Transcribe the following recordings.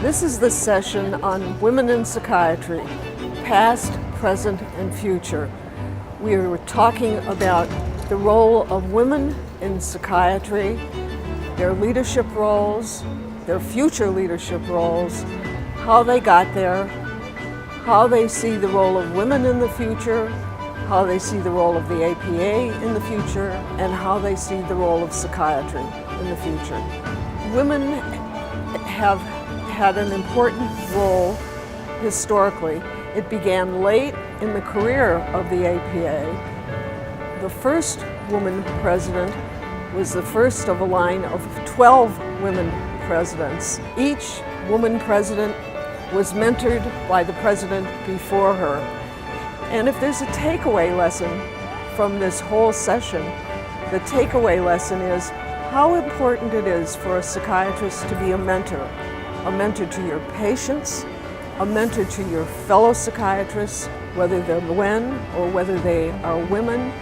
This is the session on women in psychiatry, past, present, and future. We are talking about the role of women in psychiatry, their leadership roles, their future leadership roles, how they got there, how they see the role of women in the future, how they see the role of the APA in the future, and how they see the role of psychiatry in the future. Women have had an important role historically. It began late in the career of the APA. The first woman president was the first of a line of 12 women presidents. Each woman president was mentored by the president before her. And if there's a takeaway lesson from this whole session, the takeaway lesson is how important it is for a psychiatrist to be a mentor to your patients, a mentor to your fellow psychiatrists, whether they're men or whether they are women.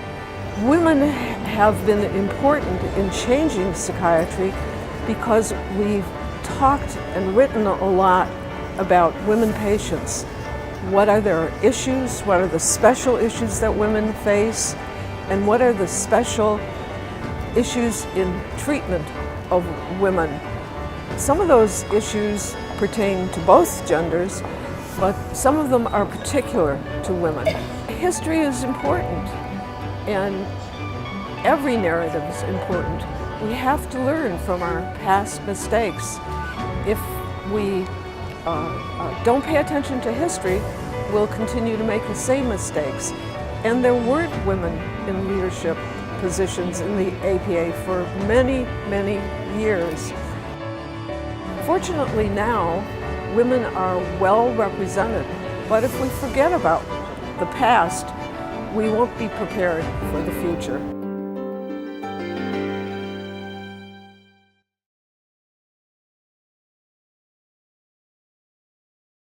Women have been important in changing psychiatry because we've talked and written a lot about women patients. What are their issues? What are the special issues that women face? And what are the special issues in treatment of women? Some of those issues pertain to both genders, but some of them are particular to women. History is important, and every narrative is important. We have to learn from our past mistakes. If we don't pay attention to history, we'll continue to make the same mistakes. And there weren't women in leadership positions in the APA for many, many years. Fortunately now, women are well represented, but if we forget about the past, we won't be prepared for the future.